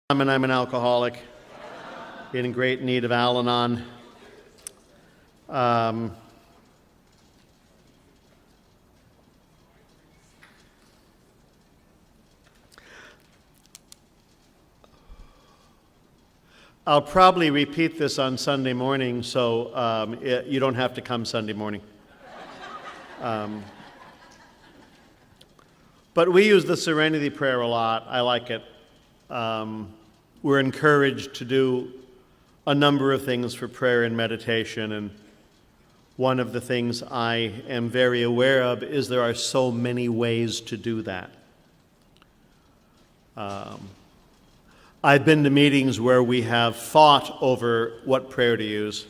I'm an alcoholic in great need of Al-Anon. I'll probably repeat this on Sunday morning, so you don't have to come Sunday morning. But we use the Serenity Prayer a lot. I like it. We're encouraged to do a number of things for prayer and meditation, and one of the things I am very aware of is there are so many ways to do that. I've been to meetings where we have fought over what prayer to use.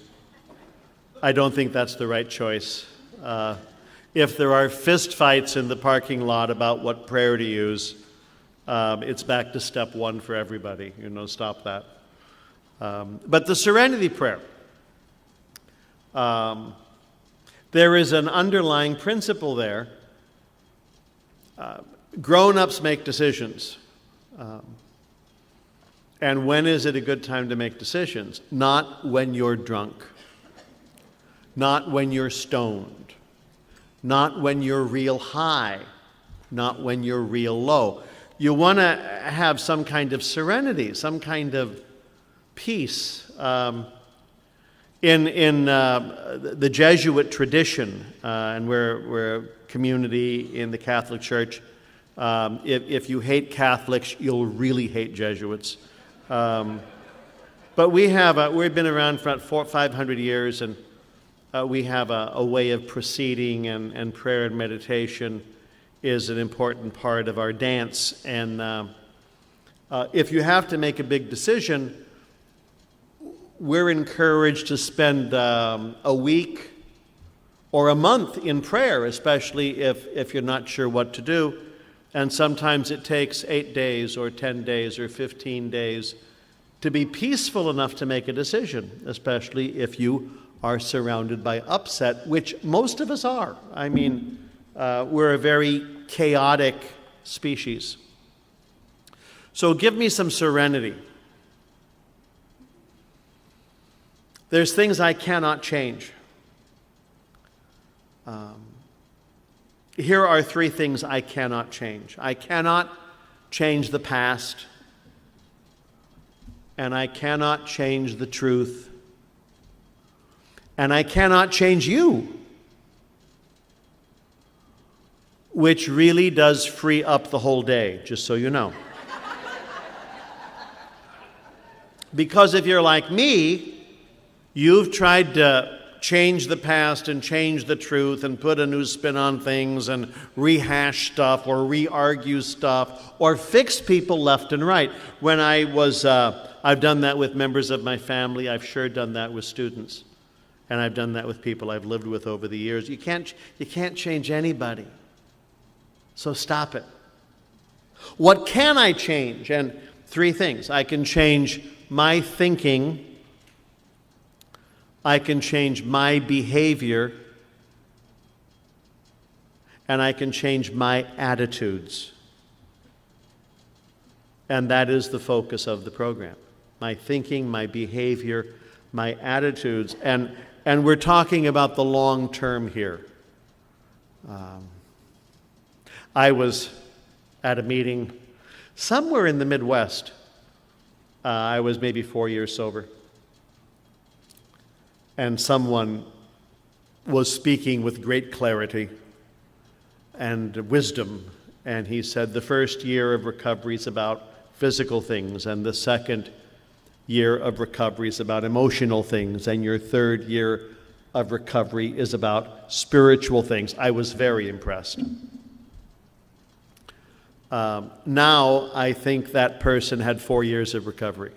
I don't think that's the right choice. If there are fist fights in the parking lot about what prayer to use, it's back to step one for everybody. Stop that. But the Serenity Prayer, there is an underlying principle there. Grown-ups make decisions. And when is it a good time to make decisions? Not when you're drunk. Not when you're stoned. Not when you're real high. Not when you're real low. You want to have some kind of serenity, some kind of peace. In the Jesuit tradition, and we're a community in the Catholic Church, if you hate Catholics, you'll really hate Jesuits. But we've been around for about 500 years, and we have a way of proceeding, and prayer and meditation is an important part of our dance. And if you have to make a big decision, we're encouraged to spend a week or a month in prayer, especially if you're not sure what to do. And sometimes it takes 8 days or 10 days or 15 days to be peaceful enough to make a decision, especially if you are surrounded by upset, which most of us are. I mean, we're a very chaotic species. So give me some serenity. There's things I cannot change. Here are 3 things I cannot change. I cannot change the past, and I cannot change the truth, and I cannot change you, which really does free up the whole day, just so you know. Because if you're like me, you've tried to change the past and change the truth and put a new spin on things and rehash stuff or re-argue stuff or fix people left and right. When I've done that with members of my family. I've sure done that with students. And I've done that with people I've lived with over the years. You can't change anybody. So stop it. What can I change? And 3 things. I can change my thinking. I can change my behavior, and I can change my attitudes. And that is the focus of the program. My thinking, my behavior, my attitudes. And we're talking about the long term here. I was at a meeting somewhere in the Midwest. I was maybe 4 years sober. And someone was speaking with great clarity and wisdom. And he said, the first year of recovery is about physical things, and the second year of recovery is about emotional things, and your third year of recovery is about spiritual things. I was very impressed. Now I think that person had 4 years of recovery.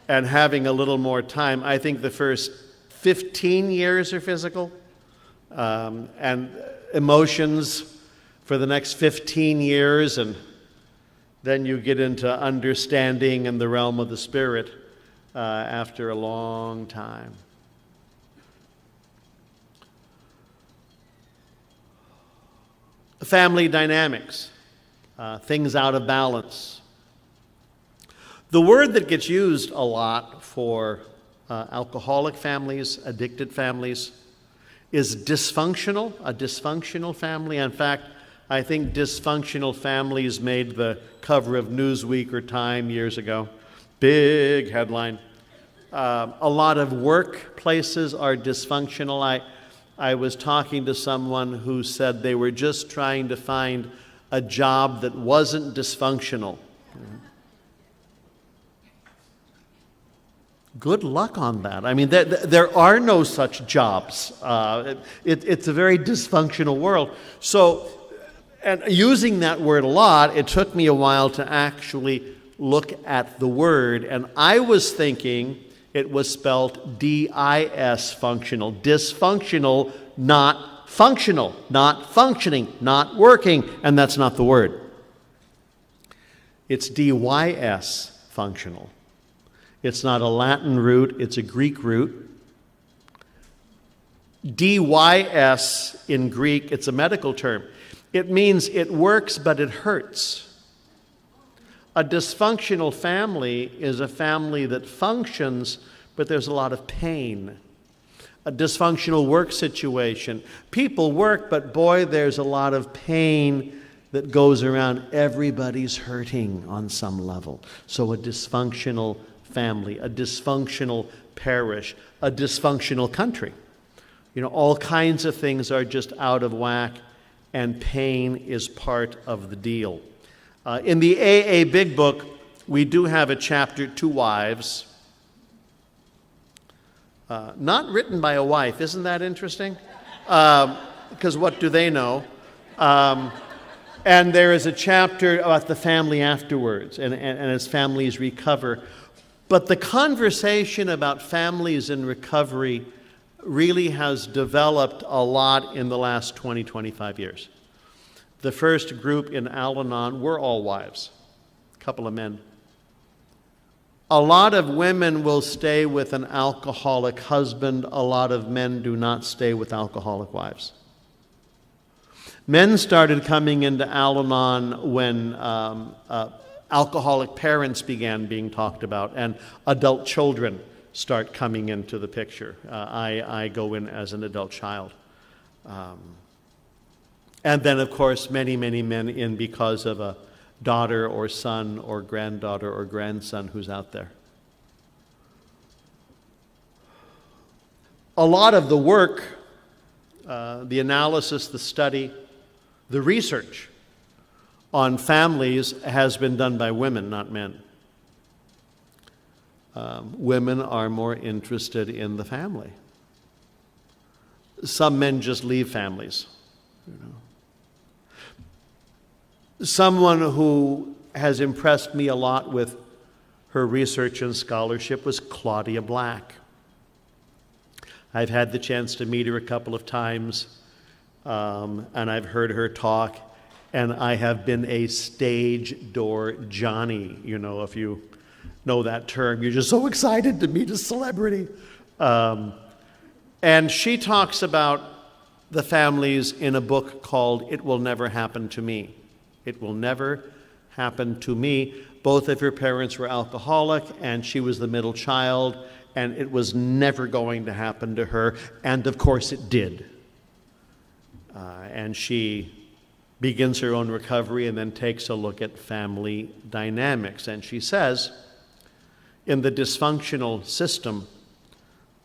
And having a little more time, I think the first 15 years are physical, and emotions for the next 15 years, and then you get into understanding and the realm of the spirit after a long time. Family dynamics. things out of balance. The word that gets used a lot for alcoholic families, addicted families, is dysfunctional, a dysfunctional family. In fact, I think dysfunctional families made the cover of Newsweek or Time years ago. Big headline. A lot of workplaces are dysfunctional. I was talking to someone who said they were just trying to find a job that wasn't dysfunctional. Good luck on that. I mean, there are no such jobs. It's a very dysfunctional world. So, and using that word a lot, it took me a while to actually look at the word, and I was thinking it was spelled D-I-S, functional. Dysfunctional, not functional, not functioning, not working, and that's not the word. It's D-Y-S, functional. It's not a Latin root, it's a Greek root. D-Y-S in Greek, it's a medical term. It means it works, but it hurts. A dysfunctional family is a family that functions, but there's a lot of pain. A dysfunctional work situation. People work, but boy, there's a lot of pain that goes around. Everybody's hurting on some level. So a dysfunctional family, a dysfunctional parish, a dysfunctional country. You know, all kinds of things are just out of whack, and pain is part of the deal. In the AA Big Book, we do have a chapter, Two Wives, not written by a wife. Isn't that interesting? Because what do they know? And there is a chapter about the family afterwards, and as families recover. But the conversation about families in recovery really has developed a lot in the last 20, 25 years. The first group in Al-Anon were all wives, a couple of men. A lot of women will stay with an alcoholic husband. A lot of men do not stay with alcoholic wives. Men started coming into Al-Anon when alcoholic parents began being talked about, and adult children start coming into the picture. I go in as an adult child. And then, of course, many, many men in because of a daughter or son or granddaughter or grandson who's out there. A lot of the work, the analysis, the study, the research on families has been done by women, not men. Women are more interested in the family. Some men just leave families, you know. Someone who has impressed me a lot with her research and scholarship was Claudia Black. I've had the chance to meet her a couple of times, and I've heard her talk, and I have been a stage door Johnny, you know, if you know that term. You're just so excited to meet a celebrity. And she talks about the families in a book called It Will Never Happen to Me. It will never happen to me. Both of her parents were alcoholic, and she was the middle child, and it was never going to happen to her, and of course it did. And she begins her own recovery and then takes a look at family dynamics. And she says, in the dysfunctional system,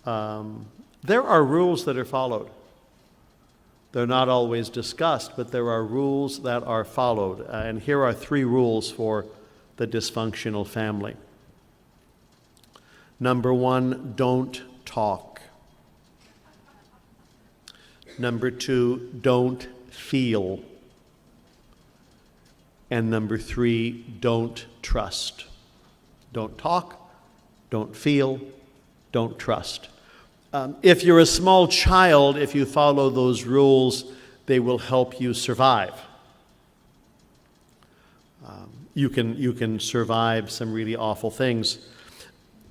there are rules that are followed. They're not always discussed, but there are rules that are followed. And here are 3 rules for the dysfunctional family. Number 1, don't talk. Number 2, don't feel. And number 3, don't trust. Don't talk, don't feel, don't trust. If you're a small child, if you follow those rules, they will help you survive. You can survive some really awful things.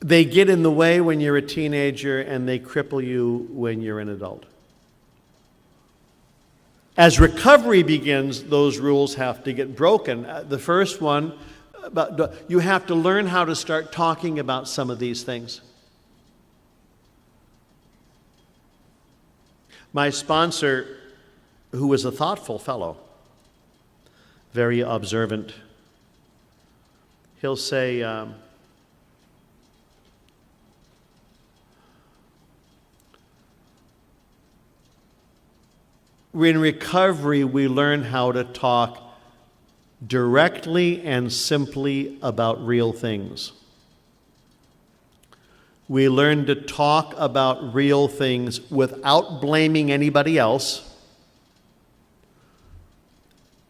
They get in the way when you're a teenager, and they cripple you when you're an adult. As recovery begins, those rules have to get broken. The first one, you have to learn how to start talking about some of these things. My sponsor, who was a thoughtful fellow, very observant, he'll say, in recovery, we learn how to talk directly and simply about real things. We learn to talk about real things without blaming anybody else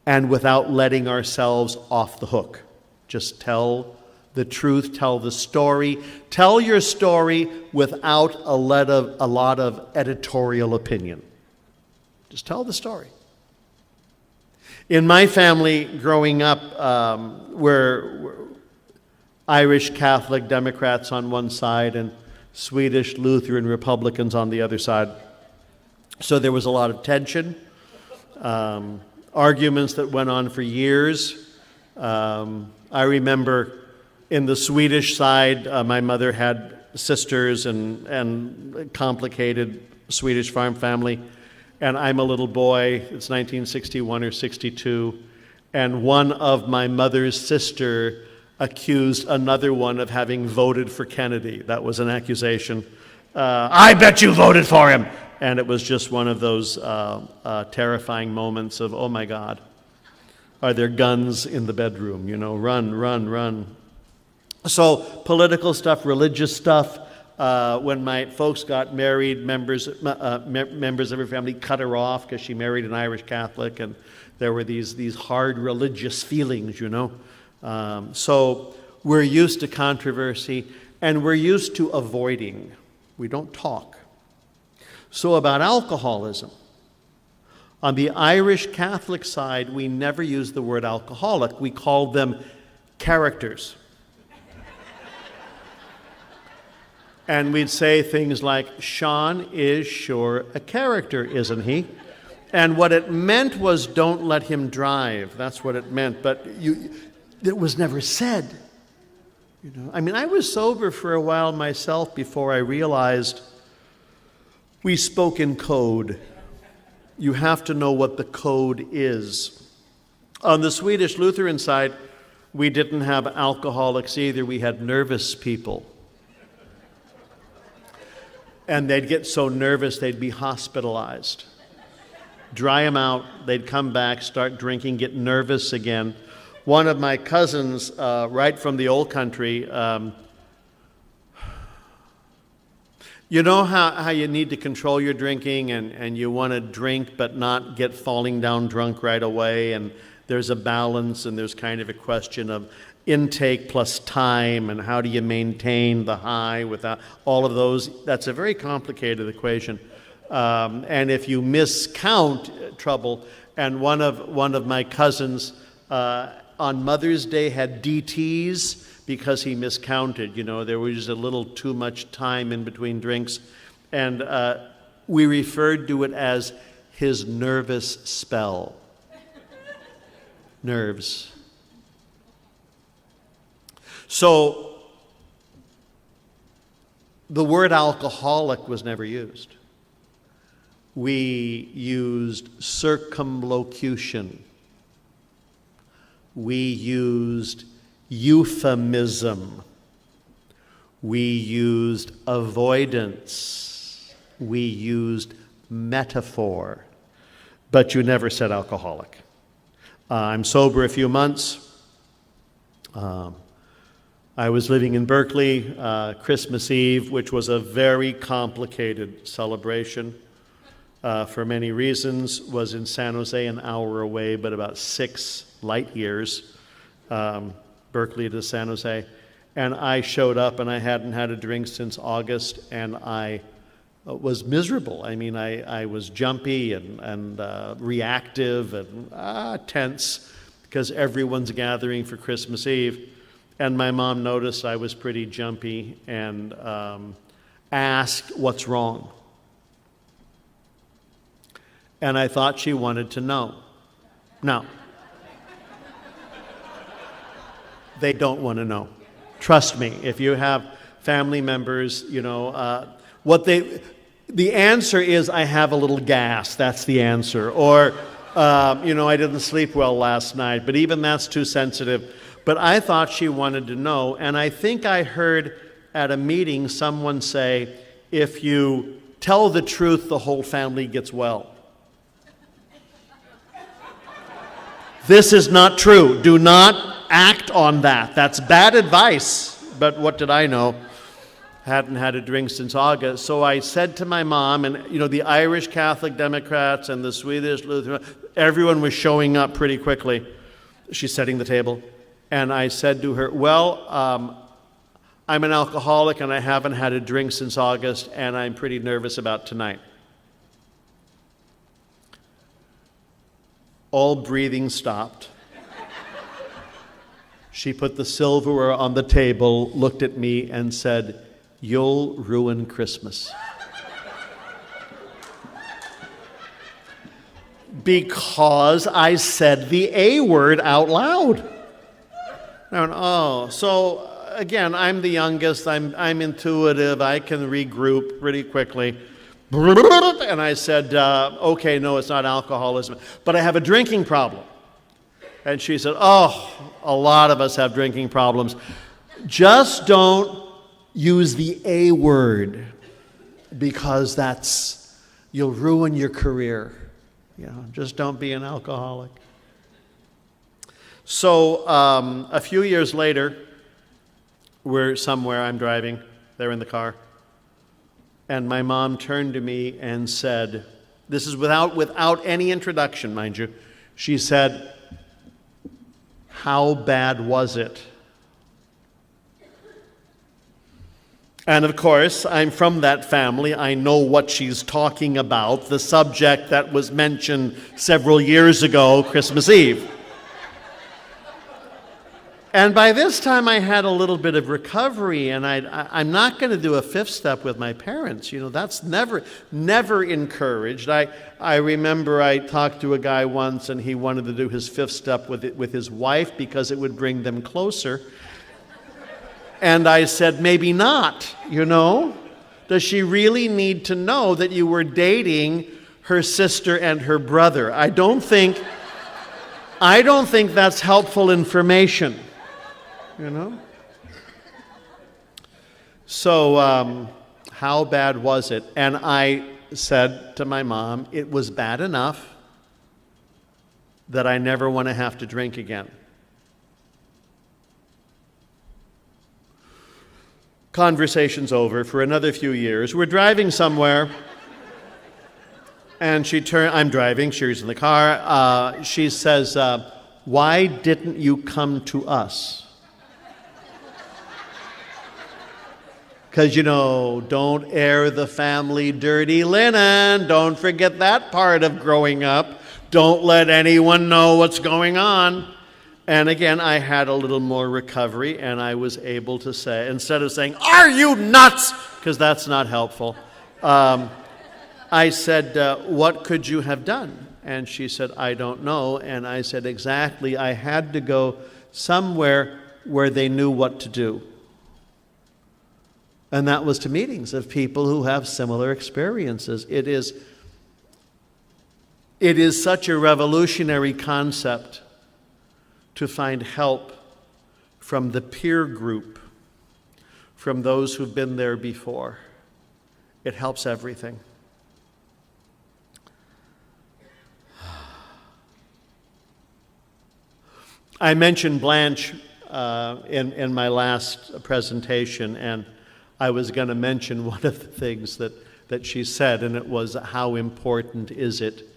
and without letting ourselves off the hook. Just tell the truth, tell the story. Tell your story without a lot of editorial opinion. Just tell the story. In my family, growing up, we're Irish Catholic Democrats on one side and Swedish Lutheran Republicans on the other side. So there was a lot of tension, arguments that went on for years. I remember in the Swedish side, my mother had sisters and complicated Swedish farm family. And I'm a little boy, it's 1961 or 62, and one of my mother's sister accused another one of having voted for Kennedy. That was an accusation. I bet you voted for him! And it was just one of those terrifying moments of, oh my God, are there guns in the bedroom? You know, run, run, run. So political stuff, religious stuff. When my folks got married, members of her family cut her off because she married an Irish Catholic, and there were these hard religious feelings, you know. So we're used to controversy, and we're used to avoiding. We don't talk. So about alcoholism. On the Irish Catholic side, we never use the word alcoholic. We called them characters. And we'd say things like, Sean is sure a character, isn't he? And what it meant was, don't let him drive. That's what it meant. But it was never said. You know, I mean, I was sober for a while myself before I realized we spoke in code. You have to know what the code is. On the Swedish Lutheran side, we didn't have alcoholics either. We had nervous people. And they'd get so nervous they'd be hospitalized. Dry them out, they'd come back, start drinking, get nervous again. One of my cousins, right from the old country, you know how you need to control your drinking and you want to drink but not get falling down drunk right away, and there's a balance and there's kind of a question of intake plus time, and how do you maintain the high without all of those. That's a very complicated equation. And if you miscount, trouble. And one of my cousins on Mother's Day had DTs because he miscounted. You know, there was a little too much time in between drinks. And we referred to it as his nervous spell. Nerves. So, the word alcoholic was never used. We used circumlocution. We used euphemism. We used avoidance. We used metaphor. But you never said alcoholic. I'm sober a few months. I was living in Berkeley, Christmas Eve, which was a very complicated celebration for many reasons, was in San Jose, an hour away, but about 6 light years, Berkeley to San Jose. And I showed up, and I hadn't had a drink since August, and I was miserable. I mean, I was jumpy and reactive and tense because everyone's gathering for Christmas Eve. And my mom noticed I was pretty jumpy and asked, what's wrong? And I thought she wanted to know. Now, they don't want to know. Trust me, if you have family members, the answer is, I have a little gas. That's the answer. Or, I didn't sleep well last night. But even that's too sensitive. But I thought she wanted to know. And I think I heard at a meeting someone say, if you tell the truth, the whole family gets well. This is not true. Do not act on that. That's bad advice. But what did I know? Hadn't had a drink since August. So I said to my mom, and the Irish Catholic Democrats and the Swedish Lutheran, everyone was showing up pretty quickly. She's setting the table. And I said to her, I'm an alcoholic and I haven't had a drink since August, and I'm pretty nervous about tonight. All breathing stopped. She put the silverware on the table, looked at me, and said, "You'll ruin Christmas." Because I said the A word out loud. I went, oh, so again, I'm the youngest, I'm intuitive, I can regroup pretty quickly. And I said, okay, no, it's not alcoholism, but I have a drinking problem. And she said, oh, a lot of us have drinking problems. Just don't use the A word, because you'll ruin your career. Just don't be an alcoholic. So a few years later, we're somewhere, I'm driving, they're in the car, and my mom turned to me and said, this is without any introduction, mind you, she said, "How bad was it?" And of course, I'm from that family. I know what she's talking about, the subject that was mentioned several years ago, Christmas Eve. And by this time, I had a little bit of recovery, and I'm not going to do a fifth step with my parents. That's never encouraged. I remember I talked to a guy once, and he wanted to do his fifth step with his wife because it would bring them closer. And I said, maybe not, Does she really need to know that you were dating her sister and her brother? I don't think that's helpful information. So how bad was it? And I said to my mom, it was bad enough that I never want to have to drink again. Conversation's over for another few years. We're driving somewhere, and I'm driving, she's in the car. She says, why didn't you come to us? Because, don't air the family dirty linen. Don't forget that part of growing up. Don't let anyone know what's going on. And again, I had a little more recovery, and I was able to say, instead of saying, "Are you nuts?" because that's not helpful, I said, what could you have done? And she said, I don't know. And I said, exactly, I had to go somewhere where they knew what to do. And that was to meetings of people who have similar experiences. It is such a revolutionary concept to find help from the peer group, from those who've been there before. It helps everything. I mentioned Blanche in my last presentation, and I was going to mention one of the things that she said, and it was, how important is it?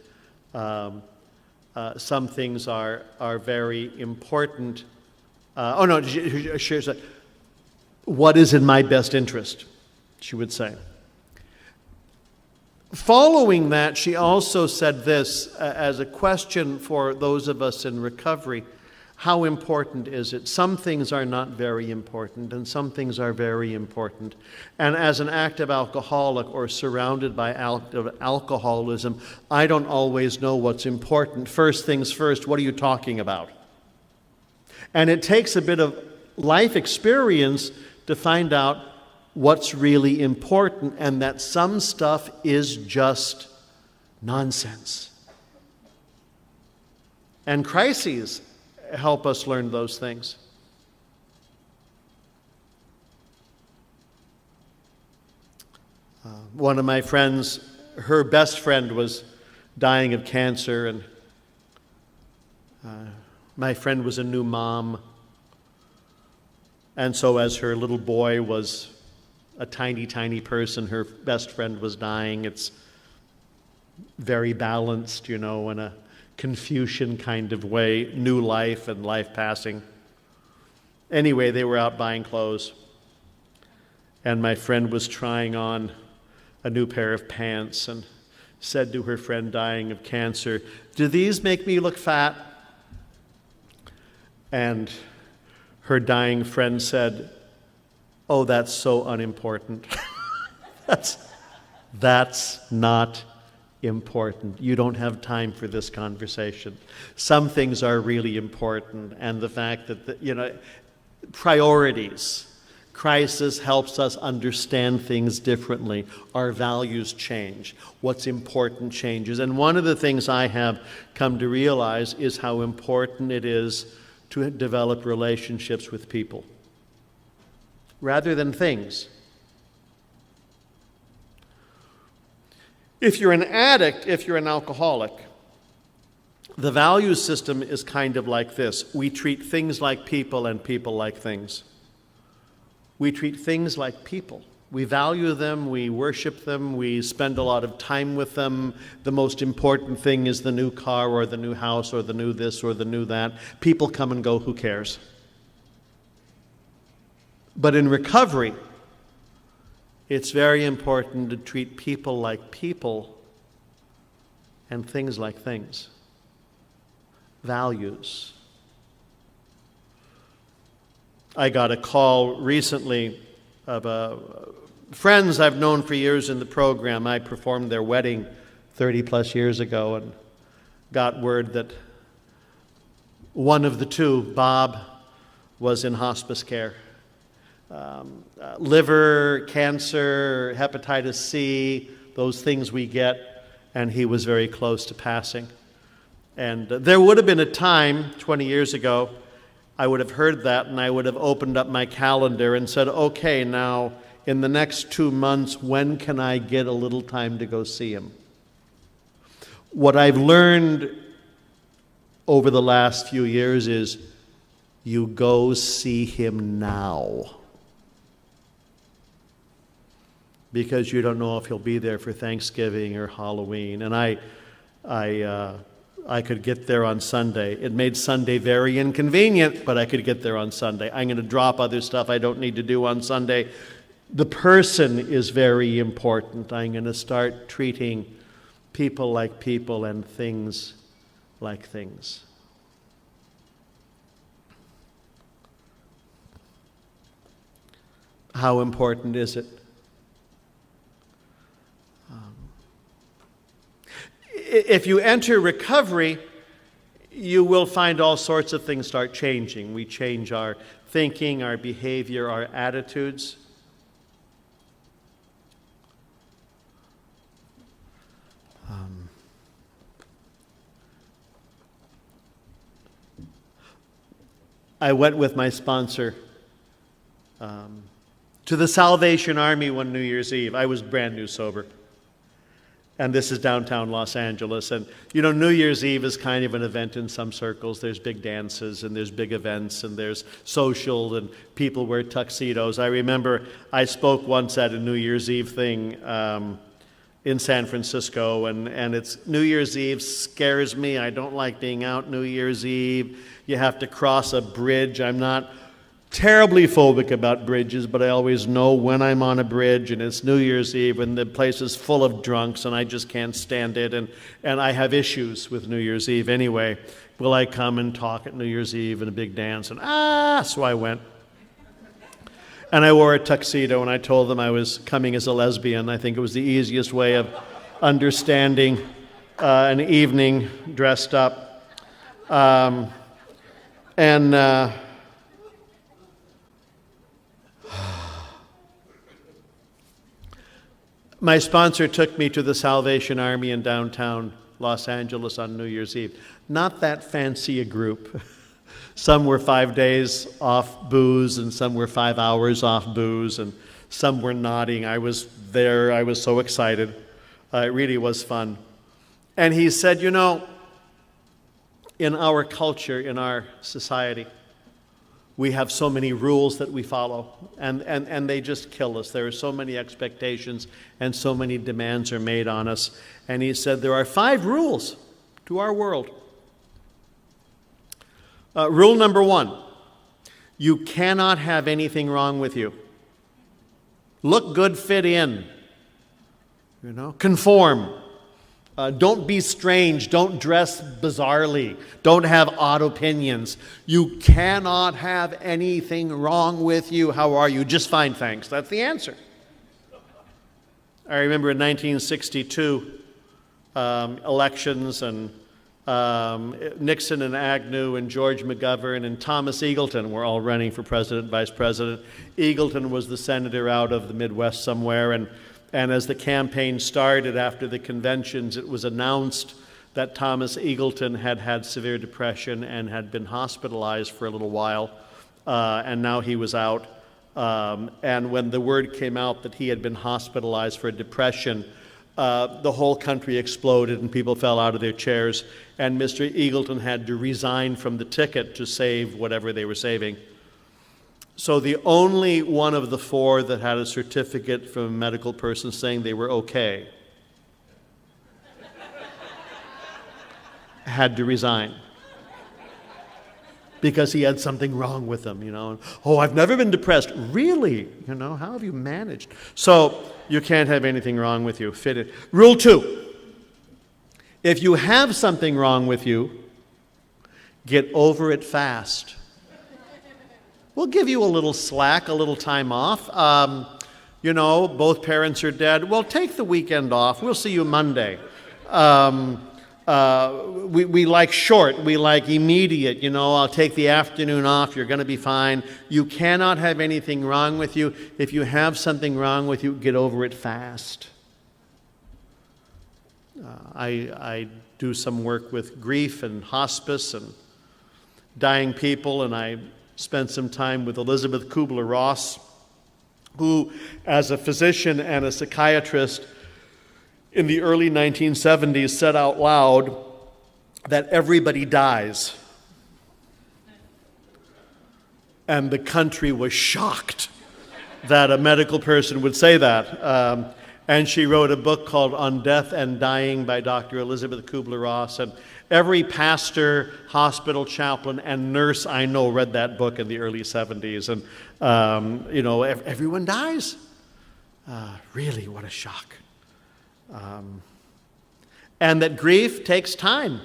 Some things are very important. She said, what is in my best interest, she would say. Following that, she also said this as a question for those of us in recovery. How important is it? Some things are not very important, and some things are very important. And as an active alcoholic or surrounded by alcoholism, I don't always know what's important. First things first, what are you talking about? And it takes a bit of life experience to find out what's really important, and that some stuff is just nonsense. And crises help us learn those things. One of my friends, her best friend was dying of cancer, and my friend was a new mom. And so as her little boy was a tiny, tiny person, her best friend was dying. It's very balanced, in a Confucian kind of way, new life and life passing. Anyway, they were out buying clothes, and my friend was trying on a new pair of pants and said to her friend dying of cancer, "Do these make me look fat?" And her dying friend said, "Oh, that's so unimportant." That's not important. You don't have time for this conversation. Some things are really important, and the fact that, priorities. Crisis helps us understand things differently. Our values change. What's important changes. And one of the things I have come to realize is how important it is to develop relationships with people rather than things. If you're an addict, if you're an alcoholic, the value system is kind of like this. We treat things like people and people like things. We treat things like people. We value them, we worship them, we spend a lot of time with them. The most important thing is the new car or the new house or the new this or the new that. People come and go, who cares? But in recovery, it's very important to treat people like people and things like things. Values. I got a call recently of friends I've known for years in the program. I performed their wedding 30 plus years ago and got word that one of the two, Bob, was in hospice care. Liver cancer, hepatitis C, those things we get, and he was very close to passing. And there would have been a time 20 years ago I would have heard that and I would have opened up my calendar and said, okay, now in the next 2 months, when can I get a little time to go see him? What I've learned over the last few years is you go see him now, because you don't know if he'll be there for Thanksgiving or Halloween. And I could get there on Sunday. It made Sunday very inconvenient, but I could get there on Sunday. I'm going to drop other stuff I don't need to do on Sunday. The person is very important. I'm going to start treating people like people and things like things. How important is it? If you enter recovery, you will find all sorts of things start changing. We change our thinking, our behavior, our attitudes. I went with my sponsor to the Salvation Army one New Year's Eve. I was brand new sober. And this is downtown Los Angeles. And, New Year's Eve is kind of an event in some circles. There's big dances, and there's big events, and there's social, and people wear tuxedos. I remember I spoke once at a New Year's Eve thing in San Francisco, and it's New Year's Eve scares me. I don't like being out New Year's Eve. You have to cross a bridge. I'm not terribly phobic about bridges, but I always know when I'm on a bridge and it's New Year's Eve and the place is full of drunks and I just can't stand it, and I have issues with New Year's Eve anyway. Will I come and talk at New Year's Eve and a big dance? And so I went. And I wore a tuxedo and I told them I was coming as a lesbian. I think it was the easiest way of understanding an evening dressed up. My sponsor took me to the Salvation Army in downtown Los Angeles on New Year's Eve. Not that fancy a group. Some were 5 days off booze, and some were 5 hours off booze, and some were nodding. I was there. I was so excited. It really was fun. And he said, you know, in our culture, in our society, we have so many rules that we follow, and they just kill us. There are so many expectations, and so many demands are made on us. And he said there are 5 rules to our world. Rule number 1, you cannot have anything wrong with you. Look good, fit in. You know, conform. Don't be strange. Don't dress bizarrely. Don't have odd opinions. You cannot have anything wrong with you. How are you? Just fine, thanks. That's the answer. I remember in 1962, elections, and Nixon and Agnew and George McGovern and Thomas Eagleton were all running for president, vice president. Eagleton was the senator out of the Midwest somewhere, and as the campaign started after the conventions, it was announced that Thomas Eagleton had had severe depression and had been hospitalized for a little while, and now he was out. And when the word came out that he had been hospitalized for depression, the whole country exploded and people fell out of their chairs, and Mr. Eagleton had to resign from the ticket to save whatever they were saving. So the only one of the 4 that had a certificate from a medical person saying they were okay had to resign because he had something wrong with him, you know. Oh, I've never been depressed. Really? You know, how have you managed? So you can't have anything wrong with you. Fit it. Rule 2, if you have something wrong with you, get over it fast. We'll give you a little slack, a little time off. You know, both parents are dead. Well, take the weekend off. We'll see you Monday. We like short. We like immediate. You know, I'll take the afternoon off. You're going to be fine. You cannot have anything wrong with you. If you have something wrong with you, get over it fast. I do some work with grief and hospice and dying people, and I spent some time with Elizabeth Kubler-Ross, who, as a physician and a psychiatrist in the early 1970s, said out loud that everybody dies. And the country was shocked that a medical person would say that. And she wrote a book called On Death and Dying by Dr. Elizabeth Kubler-Ross. And every pastor, hospital chaplain, and nurse I know read that book in the early 70s. And, you know, everyone dies. Really, what a shock. And that grief takes time.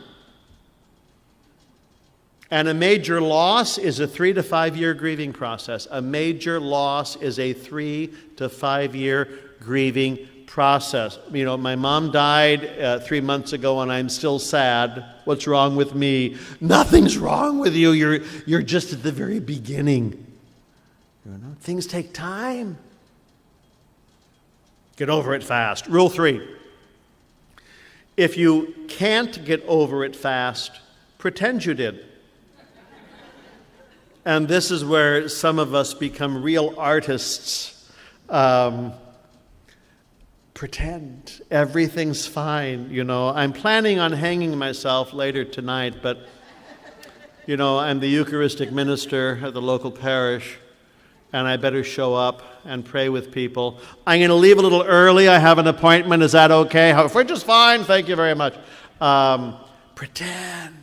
And a major loss is a 3 to 5 year grieving process. A major loss is a 3 to 5 year grieving process. You know, my mom died 3 months ago and I'm still sad. What's wrong with me? Nothing's wrong with you. You're just at the very beginning. You know, things take time. Get over it fast. Rule 3. If you can't get over it fast, pretend you did. And this is where some of us become real artists. Pretend everything's fine. You know, I'm planning on hanging myself later tonight, but, you know, I'm the Eucharistic minister at the local parish, and I better show up and pray with people. I'm going to leave a little early. I have an appointment. Is that okay? Which is fine. Thank you very much. Pretend.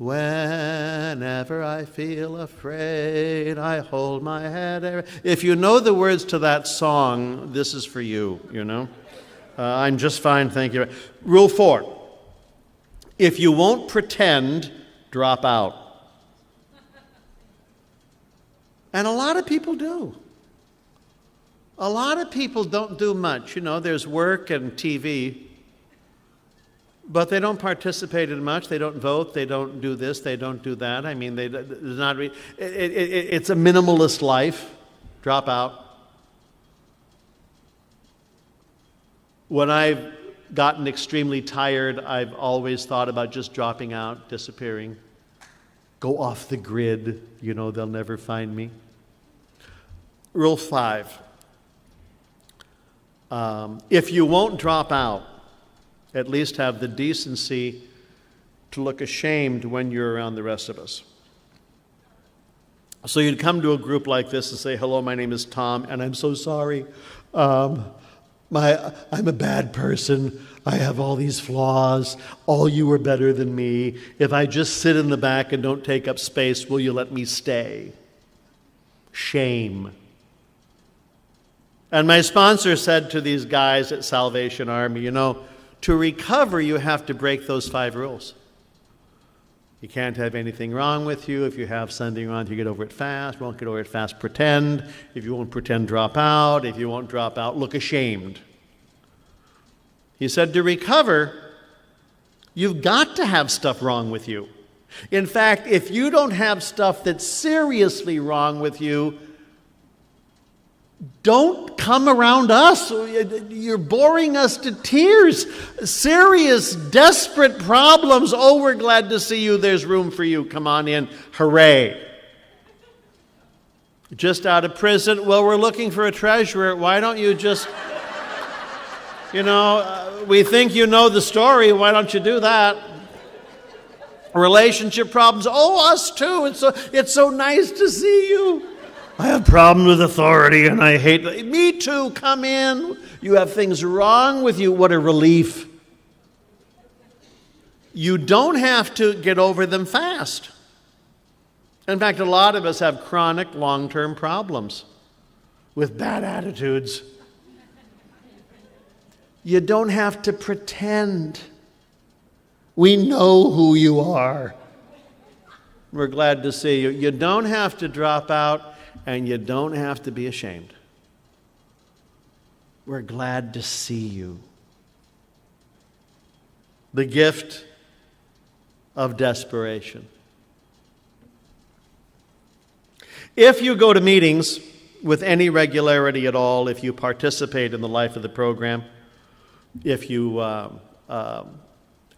Whenever I feel afraid, I hold my head. If you know the words to that song, this is for you, you know. I'm just fine, thank you. Rule 4. If you won't pretend, drop out. And a lot of people do. A lot of people don't do much. You know, there's work and TV, but they don't participate in much. They don't vote. They don't do this. They don't do that. I mean, it's a minimalist life. Drop out. When I've gotten extremely tired, I've always thought about just dropping out, disappearing. Go off the grid. You know, they'll never find me. Rule 5. If you won't drop out, at least have the decency to look ashamed when you're around the rest of us. So you'd come to a group like this and say, hello, my name is Tom, and I'm so sorry. I'm a bad person. I have all these flaws. All you are better than me. If I just sit in the back and don't take up space, will you let me stay? Shame. And my sponsor said to these guys at Salvation Army, you know, to recover, you have to break those 5 rules. You can't have anything wrong with you. If you have something wrong, you get over it fast. Won't get over it fast, pretend. If you won't pretend, drop out. If you won't drop out, look ashamed. He said to recover, you've got to have stuff wrong with you. In fact, if you don't have stuff that's seriously wrong with you, don't come around us. You're boring us to tears. Serious, desperate problems. Oh, we're glad to see you. There's room for you. Come on in. Hooray. Just out of prison. Well, we're looking for a treasurer. Why don't you just, we think you know the story. Why don't you do that? Relationship problems. Oh, us too. It's so nice to see you. I have problems with authority and I hate it. Me too, come in. You have things wrong with you. What a relief. You don't have to get over them fast. In fact, a lot of us have chronic long-term problems with bad attitudes. You don't have to pretend. We know who you are. We're glad to see you. You don't have to drop out. And you don't have to be ashamed. We're glad to see you. The gift of desperation. If you go to meetings with any regularity at all, if you participate in the life of the program, if you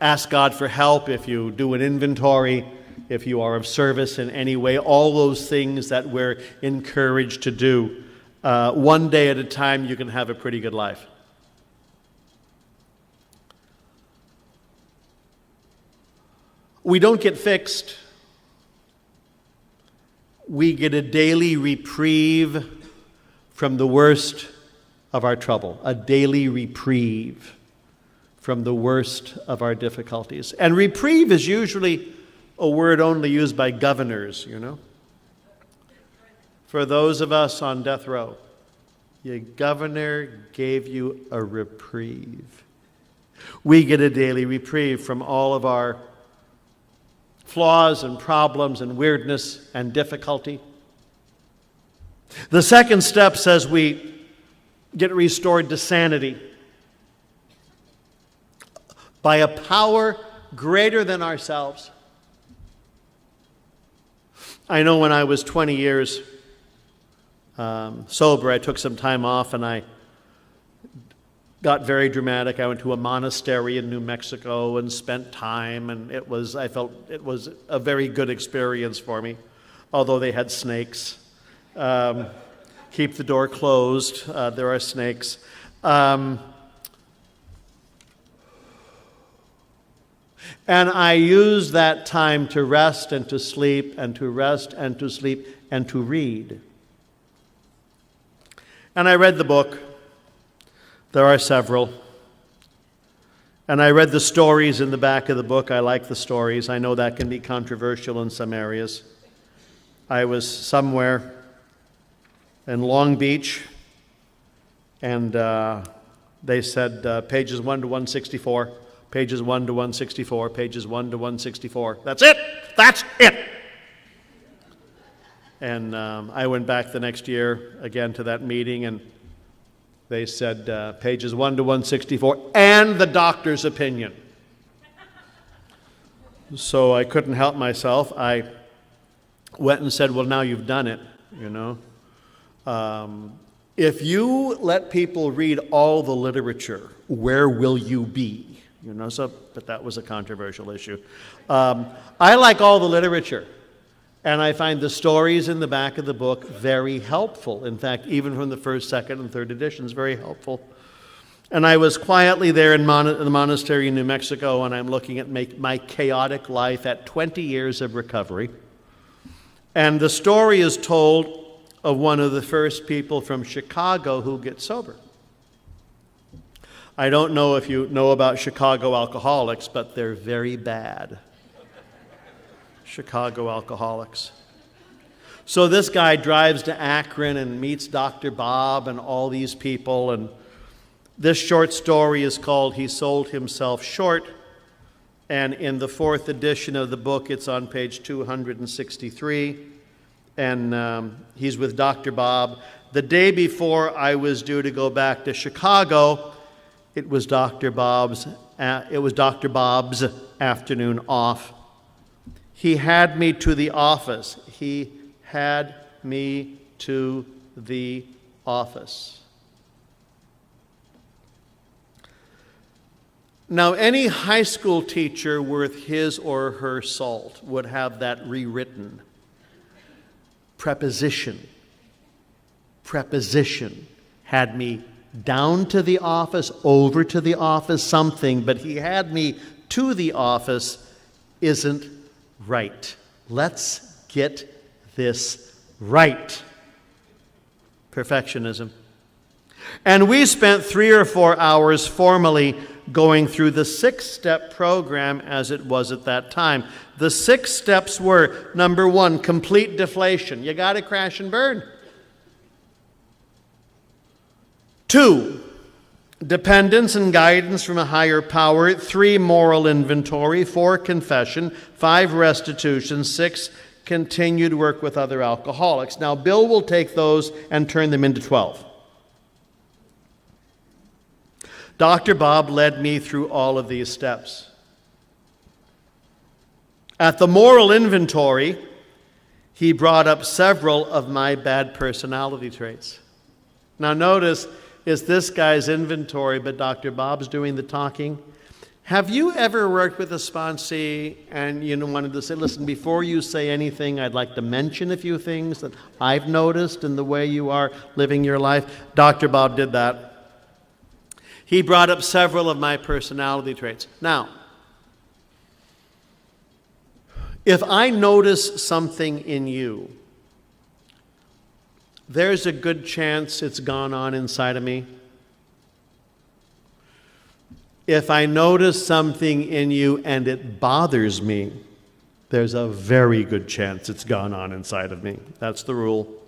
ask God for help, if you do an inventory, if you are of service in any way, all those things that we're encouraged to do, one day at a time, you can have a pretty good life. We don't get fixed. We get a daily reprieve from the worst of our trouble, a daily reprieve from the worst of our difficulties. And reprieve is usually a word only used by governors, For those of us on death row, your governor gave you a reprieve. We get a daily reprieve from all of our flaws and problems and weirdness and difficulty. The second step says we get restored to sanity by a power greater than ourselves. I know when I was 20 years sober, I took some time off and I got very dramatic. I went to a monastery in New Mexico and spent time, and I felt it was a very good experience for me, although they had snakes. Keep the door closed. There are snakes. And I used that time to rest and to sleep and to rest and to sleep and to read. And I read the book. There are several. And I read the stories in the back of the book. I like the stories. I know that can be controversial in some areas. I was somewhere in Long Beach, and they said pages 1 to 164, pages 1 to 164, pages 1 to 164. That's it! That's it! And I went back the next year again to that meeting, and they said pages 1 to 164 and the doctor's opinion. So I couldn't help myself. I went and said, well, now you've done it, you know. If you let people read all the literature, where will you be? You know, but that was a controversial issue. I like all the literature. And I find the stories in the back of the book very helpful. In fact, even from the first, second, and third editions, very helpful. And I was quietly there in the monastery in New Mexico, and I'm looking at my chaotic life at 20 years of recovery. And the story is told of one of the first people from Chicago who gets sober. I don't know if you know about Chicago alcoholics, but they're very bad. Chicago alcoholics. So this guy drives to Akron and meets Dr. Bob and all these people, and this short story is called He Sold Himself Short, and in the fourth edition of the book it's on page 263, and he's with Dr. Bob. The day before I was due to go back to Chicago, it was Dr. Bob's afternoon off. He had me to the office. He had me to the office. Now, any high school teacher worth his or her salt would have that rewritten. Preposition. Had me down to the office, over to the office, something, but he had me to the office isn't right. Let's get this right. Perfectionism. And we spent 3 or 4 hours formally going through the 6-step program as it was at that time. The 6 steps were, number 1, complete deflation. You got to crash and burn. 2, dependence and guidance from a higher power. 3, moral inventory. 4, confession. 5, restitution. 6, continued work with other alcoholics. Now, Bill will take those and turn them into 12. Dr. Bob led me through all of these steps. At the moral inventory, he brought up several of my bad personality traits. Now, notice, it's this guy's inventory, but Dr. Bob's doing the talking. Have you ever worked with a sponsee and you wanted to say, listen, before you say anything, I'd like to mention a few things that I've noticed in the way you are living your life? Dr. Bob did that. He brought up several of my personality traits. Now, if I notice something in you, there's a good chance it's gone on inside of me. If I notice something in you and it bothers me, there's a very good chance it's gone on inside of me. That's the rule.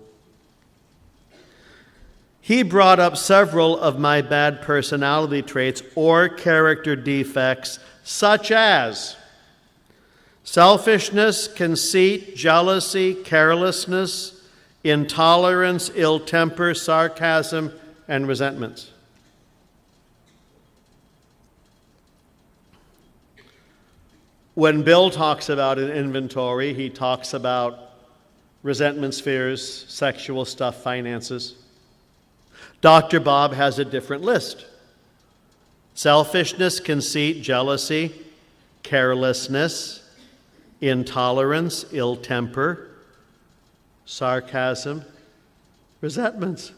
He brought up several of my bad personality traits or character defects, such as selfishness, conceit, jealousy, carelessness, intolerance, ill temper, sarcasm, and resentments. When Bill talks about an inventory, he talks about resentments, fears, sexual stuff, finances. Dr. Bob has a different list. Selfishness, conceit, jealousy, carelessness, intolerance, ill temper, sarcasm, resentments.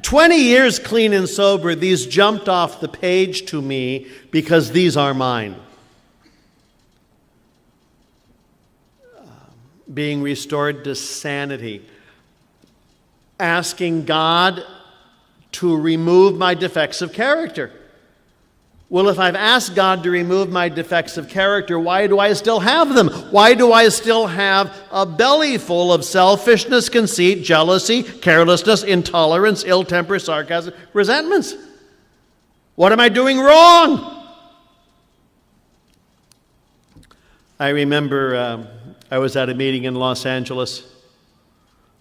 20 years clean and sober, these jumped off the page to me because these are mine. Being restored to sanity. Asking God to remove my defects of character. Well, if I've asked God to remove my defects of character, why do I still have them? Why do I still have a belly full of selfishness, conceit, jealousy, carelessness, intolerance, ill temper, sarcasm, resentments? What am I doing wrong? I remember I was at a meeting in Los Angeles.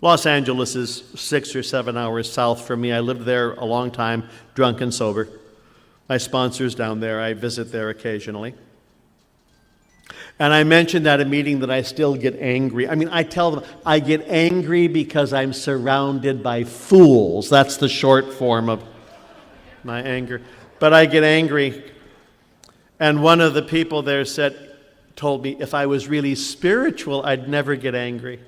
Los Angeles is 6 or 7 hours south from me. I lived there a long time, drunk and sober. My sponsor's down there. I visit there occasionally. And I mentioned at a meeting that I still get angry. I mean, I tell them I get angry because I'm surrounded by fools. That's the short form of my anger. But I get angry. And one of the people there told me if I was really spiritual, I'd never get angry.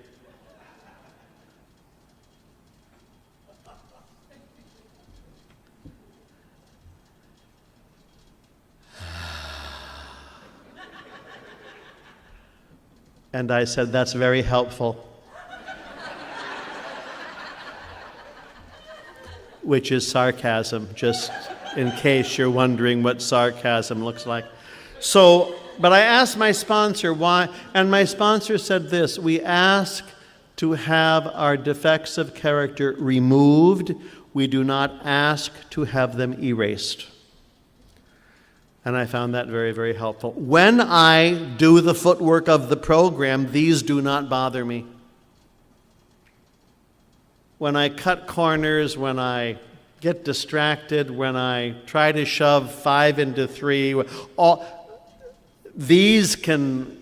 And I said, that's very helpful. Which is sarcasm, just in case you're wondering what sarcasm looks like. But I asked my sponsor why, and my sponsor said this: we ask to have our defects of character removed. We do not ask to have them erased. And I found that very, very helpful. When I do the footwork of the program, these do not bother me. When I cut corners, when I get distracted, when I try to shove 5 into 3, these can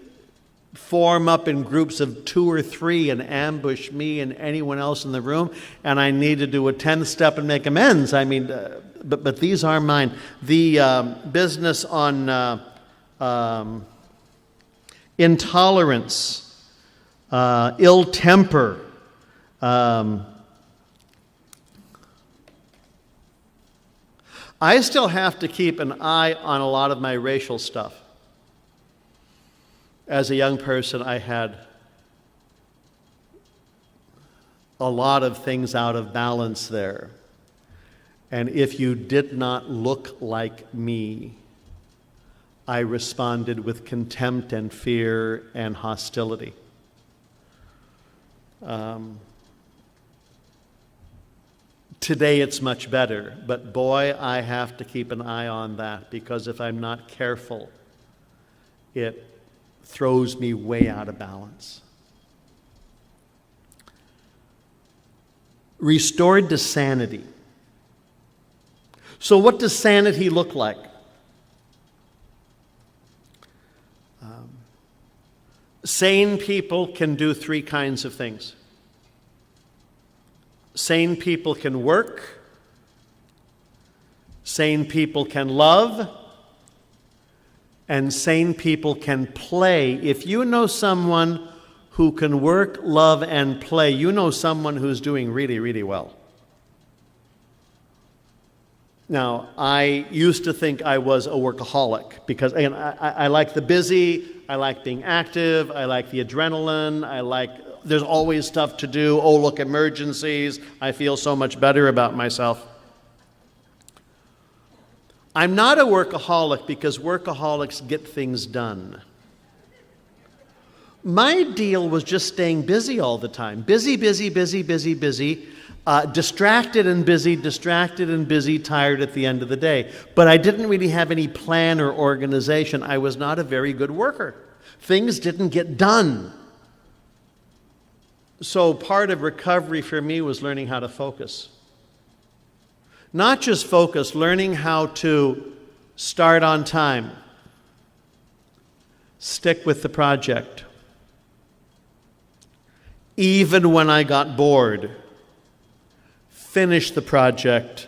form up in groups of 2 or 3 and ambush me and anyone else in the room, and I need to do a 10th step and make amends. I mean, but these are mine. The business on intolerance, ill temper, I still have to keep an eye on a lot of my racial stuff. As a young person, I had a lot of things out of balance there. And if you did not look like me, I responded with contempt and fear and hostility. Today it's much better, but boy, I have to keep an eye on that, because if I'm not careful, it throws me way out of balance. Restored to sanity. So what does sanity look like? Sane people can do 3 kinds of things. Sane people can work. Sane people can love. And sane people can play. If you know someone who can work, love, and play, you know someone who's doing really, really well. Now, I used to think I was a workaholic because, again, I like the busy, I like being active, I like the adrenaline, there's always stuff to do. Oh, look, emergencies. I feel so much better about myself. I'm not a workaholic because workaholics get things done. My deal was just staying busy all the time. Busy, busy, busy, busy, busy. Distracted and busy, tired at the end of the day. But I didn't really have any plan or organization. I was not a very good worker. Things didn't get done. So part of recovery for me was learning how to focus. Not just focus, learning how to start on time, stick with the project, even when I got bored, finish the project,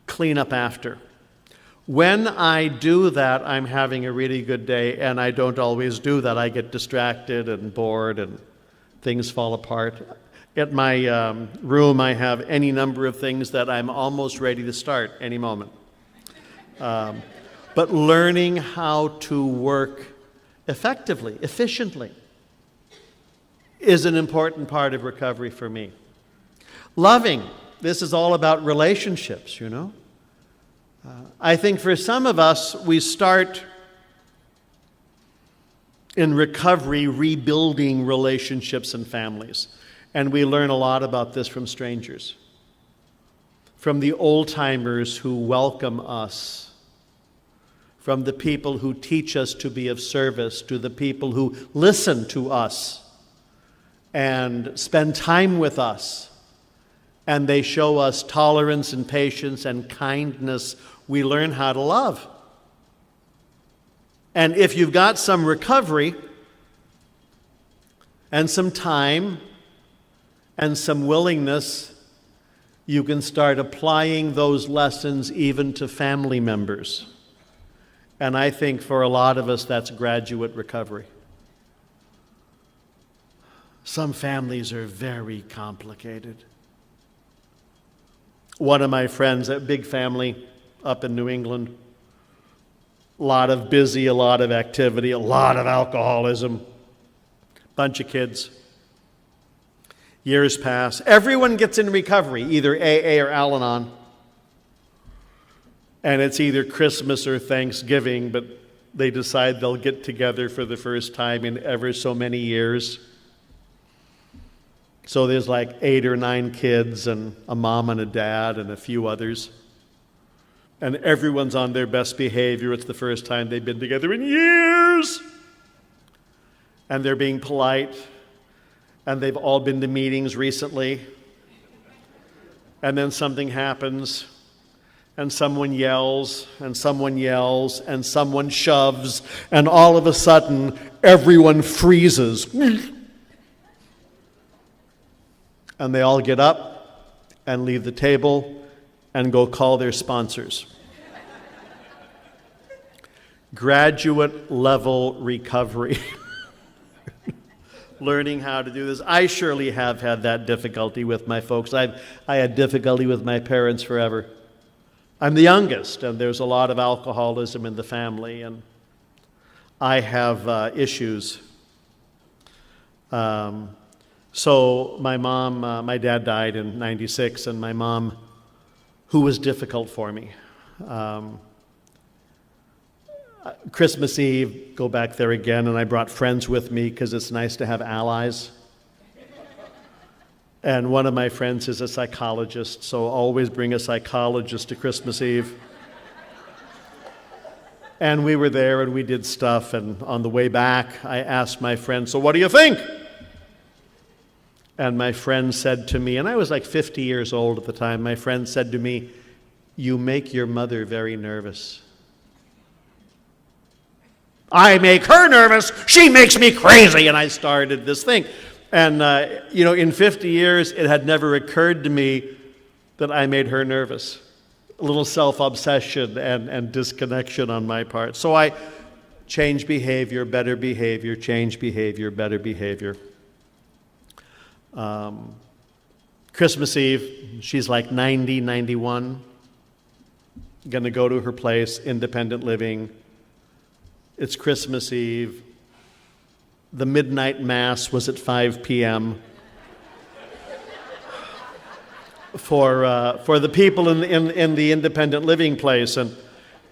clean up after. When I do that, I'm having a really good day, and I don't always do that. I get distracted and bored and things fall apart. At my room, I have any number of things that I'm almost ready to start any moment. But learning how to work effectively, efficiently, is an important part of recovery for me. Loving. This is all about relationships, you know. I think for some of us, we start in recovery rebuilding relationships and families. And we learn a lot about this from strangers, from the old-timers who welcome us, from the people who teach us to be of service, to the people who listen to us and spend time with us. And they show us tolerance and patience and kindness. We learn how to love. And if you've got some recovery and some time and some willingness, you can start applying those lessons even to family members. And I think for a lot of us, that's graduate recovery. Some families are very complicated. One of my friends, a big family up in New England, a lot of busy, a lot of activity, a lot of alcoholism, bunch of kids. Years pass. Everyone gets in recovery, either AA or Al-Anon. And it's either Christmas or Thanksgiving, but they decide they'll get together for the first time in ever so many years. So there's like 8 or 9 kids and a mom and a dad and a few others. And everyone's on their best behavior. It's the first time they've been together in years. And they're being polite. And they've all been to meetings recently. And then something happens. And someone yells, and someone yells, and someone shoves. And all of a sudden, everyone freezes. And they all get up and leave the table and go call their sponsors. Graduate level recovery. Learning how to do this. I surely have had that difficulty with my folks. I had difficulty with my parents forever. I'm the youngest, and there's a lot of alcoholism in the family, and I have issues. So my dad died in '96, and my mom, who was difficult for me. Christmas Eve, go back there again, and I brought friends with me because it's nice to have allies. And one of my friends is a psychologist, so always bring a psychologist to Christmas Eve. And we were there and we did stuff, and on the way back, I asked my friend, "So what do you think?" And my friend said to me, and I was like 50 years old at the time, my friend said to me, "You make your mother very nervous." I make her nervous, she makes me crazy, and I started this thing. And, in 50 years, it had never occurred to me that I made her nervous. A little self-obsession and disconnection on my part. So I changed behavior, better behavior, change behavior, better behavior. Christmas Eve, she's like 90, 91. Going to go to her place, independent living. It's Christmas Eve. The midnight mass was at 5 p.m. for the people in the independent living place, and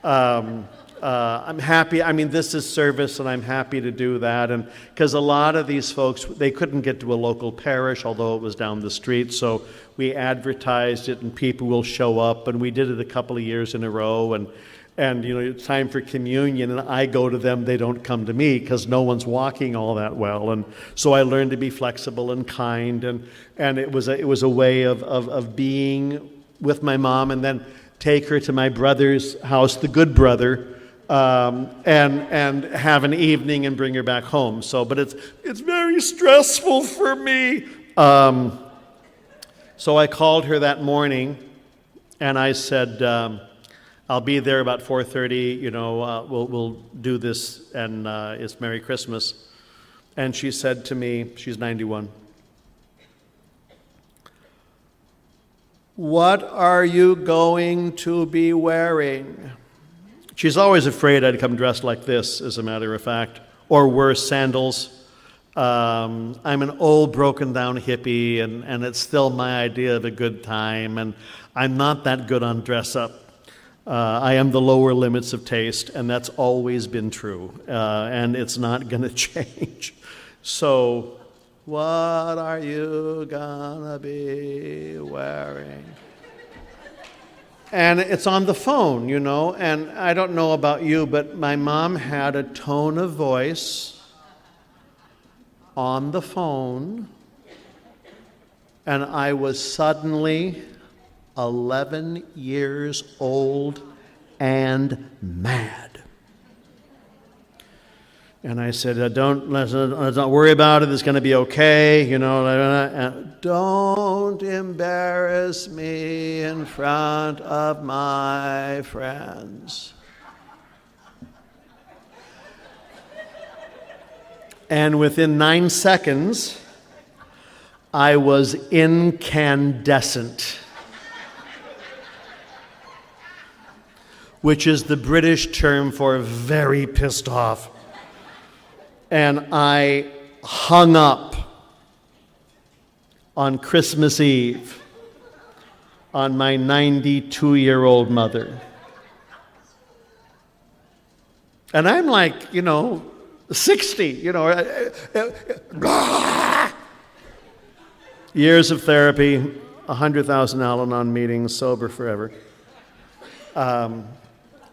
I'm happy. I mean, this is service, and I'm happy to do that. And because a lot of these folks, they couldn't get to a local parish, although it was down the street. So we advertised it, and people will show up. And we did it a couple of years in a row. And it's time for communion, and I go to them. They don't come to me because no one's walking all that well. And so I learned to be flexible and kind. And it was a way of being with my mom, and then take her to my brother's house, the good brother. And have an evening and bring her back home. But it's very stressful for me. So I called her that morning, and I said, "I'll be there about 4:30. We'll do this, and it's Merry Christmas." And she said to me, she's 91. "What are you going to be wearing?" She's always afraid I'd come dressed like this, as a matter of fact, or worse, sandals. I'm an old, broken-down hippie, and it's still my idea of a good time, and I'm not that good on dress-up. I am the lower limits of taste, and that's always been true, and it's not going to change. So, what are you gonna be wearing? And it's on the phone, you know, and I don't know about you, but my mom had a tone of voice on the phone, and I was suddenly 11 years old and mad. And I said, don't worry about it, it's going to be okay, you know. Don't embarrass me in front of my friends. And within 9 seconds, I was incandescent, which is the British term for very pissed off. And I hung up on Christmas Eve on my 92-year-old mother. And I'm like, 60, years of therapy, 100,000 Al-Anon meetings, sober forever.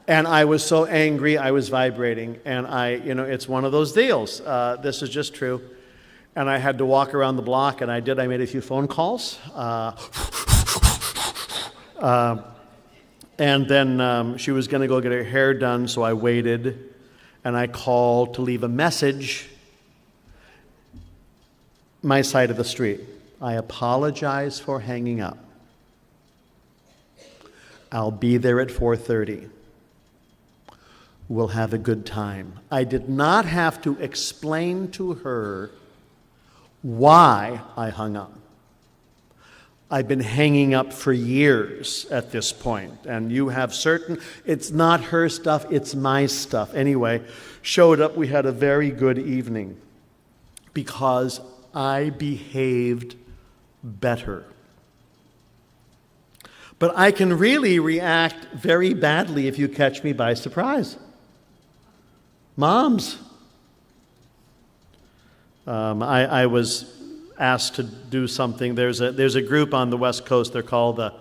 And I was so angry, I was vibrating. And it's one of those deals. This is just true. And I had to walk around the block, and I did. I made a few phone calls. And then she was going to go get her hair done, so I waited. And I called to leave a message, my side of the street. I apologize for hanging up. I'll be there at 4:30. We'll have a good time. I did not have to explain to her why I hung up. I've been hanging up for years at this point, and you have it's not her stuff, it's my stuff. Anyway, showed up, we had a very good evening because I behaved better. But I can really react very badly if you catch me by surprise. Moms. I was asked to do something. There's a group on the West Coast. They're called the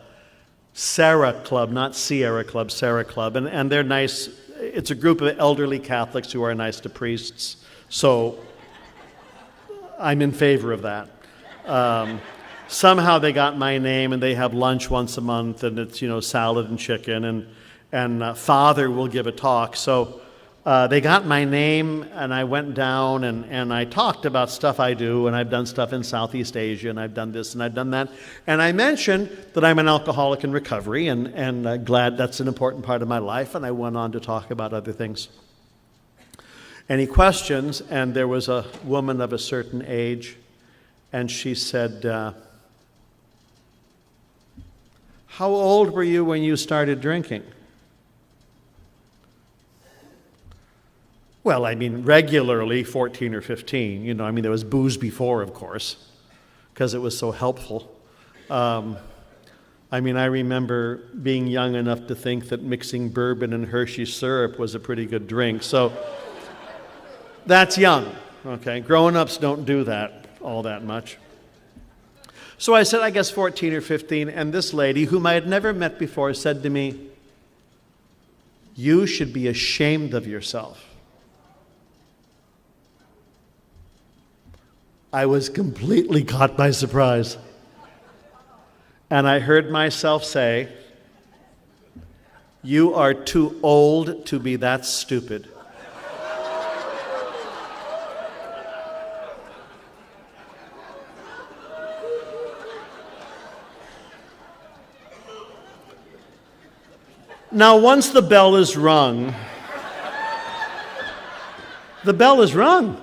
Sarah Club, not Sierra Club, Sarah Club. And they're nice. It's a group of elderly Catholics who are nice to priests. So I'm in favor of that. Somehow they got my name, and they have lunch once a month, and it's, salad and chicken, and Father will give a talk. So they got my name, and I went down, and I talked about stuff I do, and I've done stuff in Southeast Asia, and I've done this, and I've done that. And I mentioned that I'm an alcoholic in recovery, and glad that's an important part of my life, and I went on to talk about other things. Any questions? And there was a woman of a certain age, and she said, how old were you when you started drinking? Well, regularly, 14 or 15. There was booze before, of course, because it was so helpful. I remember being young enough to think that mixing bourbon and Hershey syrup was a pretty good drink. So that's young, okay? Grown-ups don't do that all that much. So I said, I guess 14 or 15, and this lady, whom I had never met before, said to me, you should be ashamed of yourself. I was completely caught by surprise. And I heard myself say, you are too old to be that stupid. Now, once the bell is rung, the bell is rung.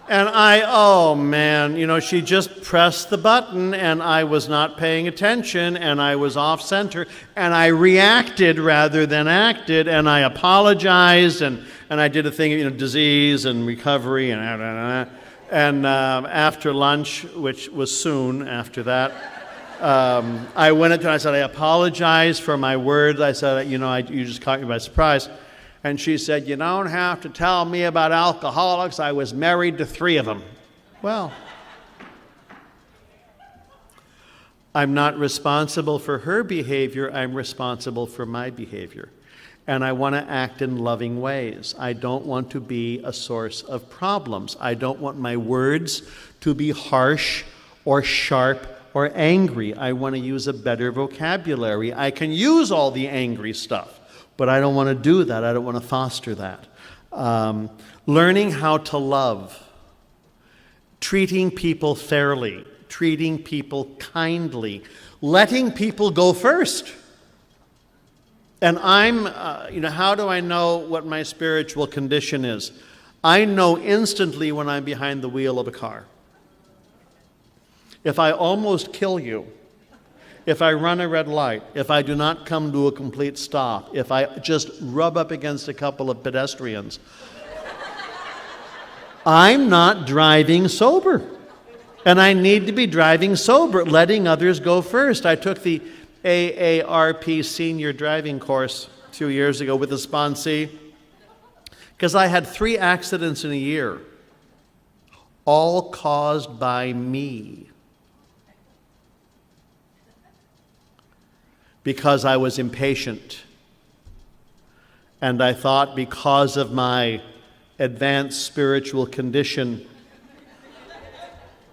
And she just pressed the button, and I was not paying attention, and I was off center, and I reacted rather than acted, and I apologized, and I did a thing, disease and recovery, and after lunch, which was soon after that, I went up to her and I said, I apologize for my words. I said, you just caught me by surprise. And she said, you don't have to tell me about alcoholics. I was married to 3 of them. Well, I'm not responsible for her behavior. I'm responsible for my behavior. And I want to act in loving ways. I don't want to be a source of problems. I don't want my words to be harsh or sharp or angry. I want to use a better vocabulary. I can use all the angry stuff, but I don't want to do that. I don't want to foster that. Learning how to love, treating people fairly, treating people kindly, letting people go first. And how do I know what my spiritual condition is? I know instantly when I'm behind the wheel of a car. If I almost kill you, if I run a red light, if I do not come to a complete stop, if I just rub up against a couple of pedestrians, I'm not driving sober. And I need to be driving sober, letting others go first. I took the AARP senior driving course 2 years ago with a sponsee because I had 3 accidents in a year, all caused by me. Because I was impatient. And I thought because of my advanced spiritual condition,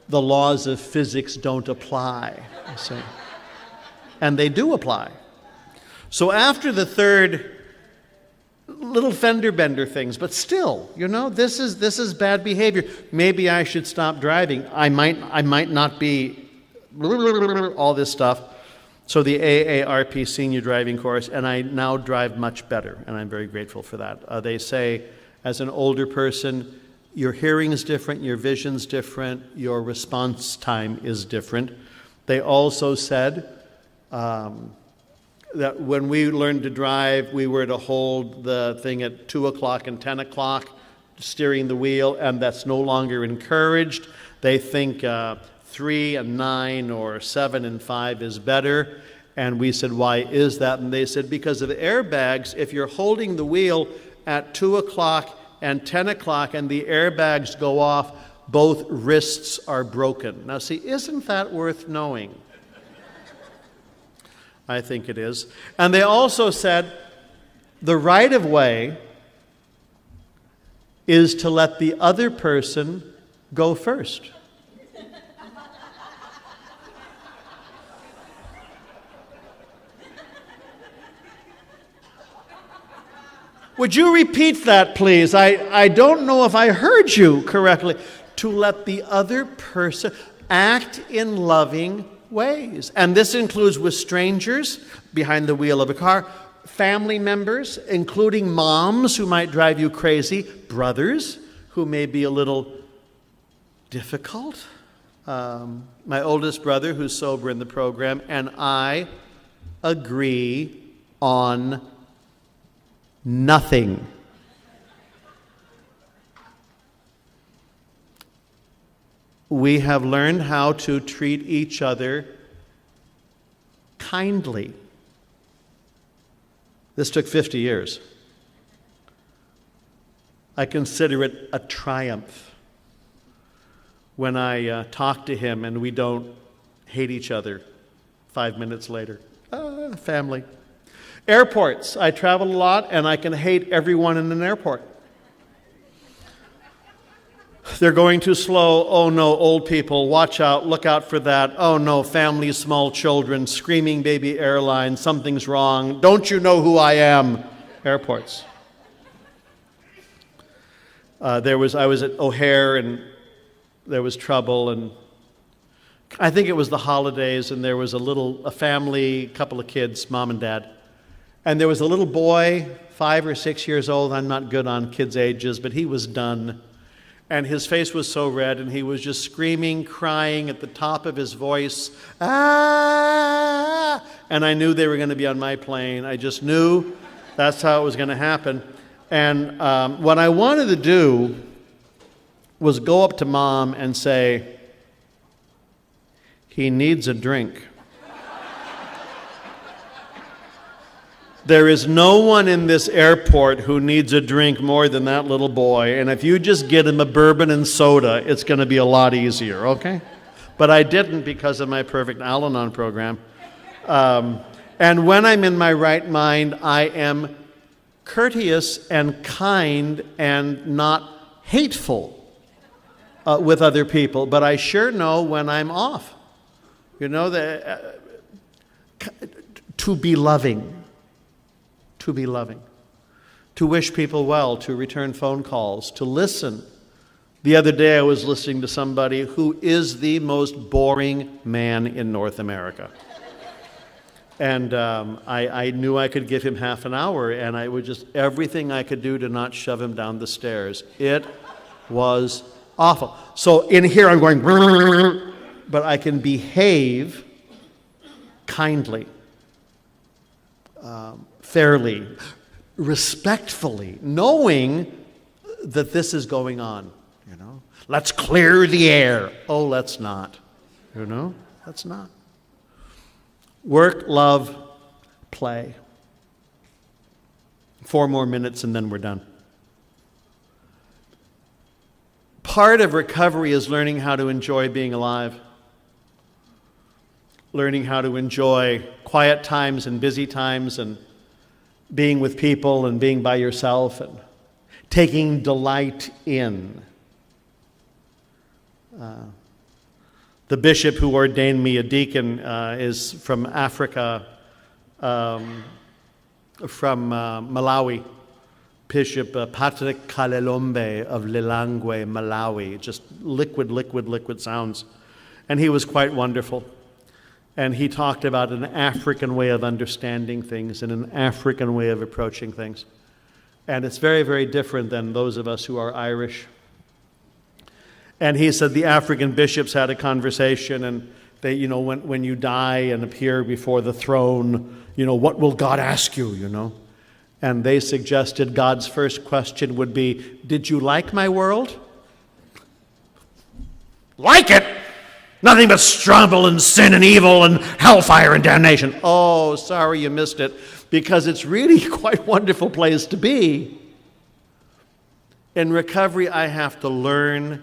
the laws of physics don't apply. You see. And they do apply. So after the 3rd, little fender bender things, but still, this is bad behavior. Maybe I should stop driving. I might not be all this stuff. So the AARP senior driving course, and I now drive much better, and I'm very grateful for that. They say, as an older person, your hearing is different, your vision's different, your response time is different. They also said that when we learned to drive, we were to hold the thing at 2 o'clock and 10 o'clock, steering the wheel, and that's no longer encouraged. They think 3 and 9 or 7 and 5 is better. And we said, why is that? And they said, because of airbags, if you're holding the wheel at 2 o'clock and 10 o'clock and the airbags go off, both wrists are broken. Now see, isn't that worth knowing? I think it is. And they also said the right of way is to let the other person go first. Would you repeat that, please? I don't know if I heard you correctly. To let the other person act in loving ways. And this includes with strangers behind the wheel of a car, family members, including moms who might drive you crazy, brothers who may be a little difficult. My oldest brother, who's sober in the program, and I agree on nothing. We have learned how to treat each other kindly. This took 50 years. I consider it a triumph when I talk to him and we don't hate each other 5 minutes later. Family. Airports. I travel a lot and I can hate everyone in an airport. They're going too slow. Oh no, old people, watch out, look out for that. Oh no, families, small children, screaming baby airlines, something's wrong. Don't you know who I am? Airports. I was at O'Hare and there was trouble, and I think it was the holidays, and there was a family, couple of kids, mom and dad. And there was a little boy, 5 or 6 years old. I'm not good on kids' ages, but he was done. And his face was so red, and he was just screaming, crying at the top of his voice. Ah! And I knew they were going to be on my plane. I just knew that's how it was going to happen. And what I wanted to do was go up to Mom and say, he needs a drink. There is no one in this airport who needs a drink more than that little boy, and if you just get him a bourbon and soda, it's going to be a lot easier, okay? But I didn't because of my Perfect Al-Anon program. And when I'm in my right mind, I am courteous and kind and not hateful with other people, but I sure know when I'm off. You know, to be loving, to wish people well, to return phone calls, to listen. The other day I was listening to somebody who is the most boring man in North America. And I knew I could give him half an hour, and I would just, everything I could do to not shove him down the stairs. It was awful. So in here I'm going, but I can behave kindly, fairly, respectfully, knowing that this is going on, you know. Let's clear the air. Oh, let's not, you know, let's not. Work, love, play. 4 more minutes and then we're done. Part of recovery is learning how to enjoy being alive. Learning how to enjoy quiet times and busy times and being with people and being by yourself and taking delight in. The bishop who ordained me a deacon is from Africa, from Malawi. Bishop Patrick Kalelombe of Lilangwe, Malawi. Just liquid sounds. And he was quite wonderful. And he talked about an African way of understanding things and an African way of approaching things. And it's very, very different than those of us who are Irish. And he said the African bishops had a conversation, and they, you know, when you die and appear before the throne, you know, what will God ask you, you know? And they suggested God's first question would be, did you like my world? Like it? Nothing but struggle and sin and evil and hellfire and damnation. Oh, sorry you missed it, because it's really quite a wonderful place to be. In recovery, I have to learn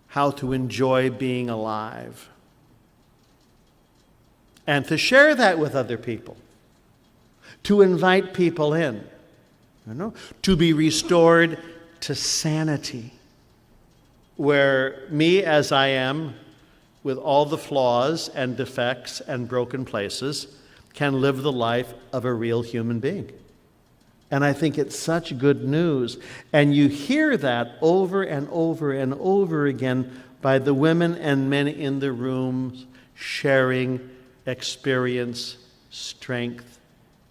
how to enjoy being alive and to share that with other people, to invite people in, you know, to be restored to sanity, where me as I am, with all the flaws and defects and broken places, can live the life of a real human being. And I think it's such good news. And you hear that over and over and over again by the women and men in the rooms sharing experience, strength,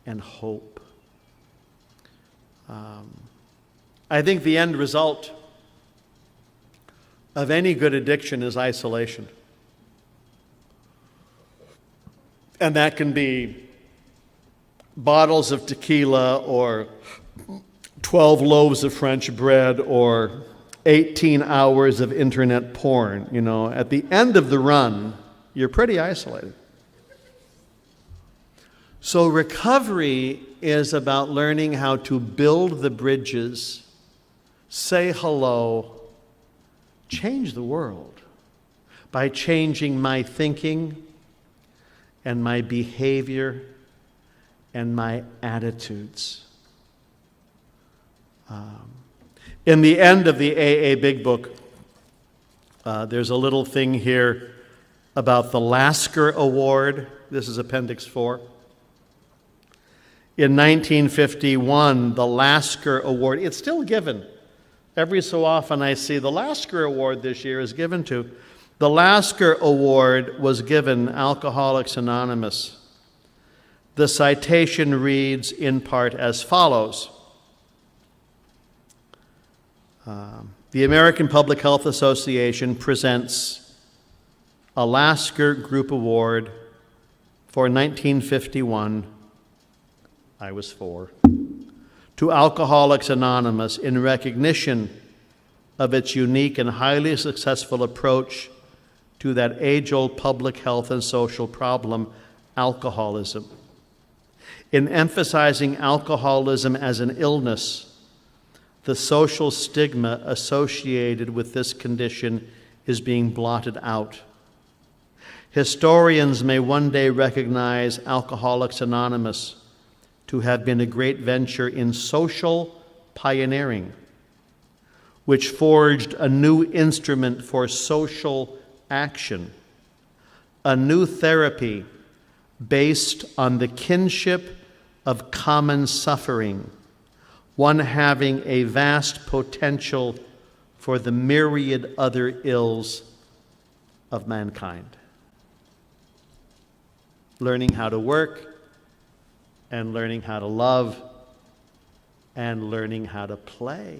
and hope. I think the end result of any good addiction is isolation. And that can be bottles of tequila or 12 loaves of French bread or 18 hours of internet porn. You know, at the end of the run, you're pretty isolated. So recovery is about learning how to build the bridges, say hello, change the world by changing my thinking and my behavior and my attitudes. In the end of the AA Big Book, there's a little thing here about the Lasker Award. This is Appendix 4. In 1951, the Lasker Award, it's still given. Every so often I see the Lasker Award this year is given to. The Lasker Award was given Alcoholics Anonymous. The citation reads in part as follows. The American Public Health Association presents a Lasker Group Award for 1951, I was 4, to Alcoholics Anonymous in recognition of its unique and highly successful approach to that age-old public health and social problem, alcoholism. In emphasizing alcoholism as an illness, the social stigma associated with this condition is being blotted out. Historians may one day recognize Alcoholics Anonymous to have been a great venture in social pioneering, which forged a new instrument for social action, a new therapy based on the kinship of common suffering, one having a vast potential for the myriad other ills of mankind. Learning how to work, and learning how to love, and learning how to play.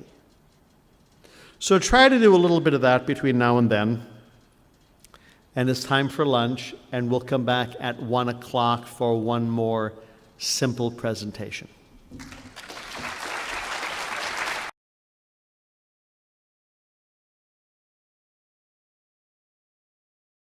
So try to do a little bit of that between now and then. And it's time for lunch, and we'll come back at 1 o'clock for one more simple presentation.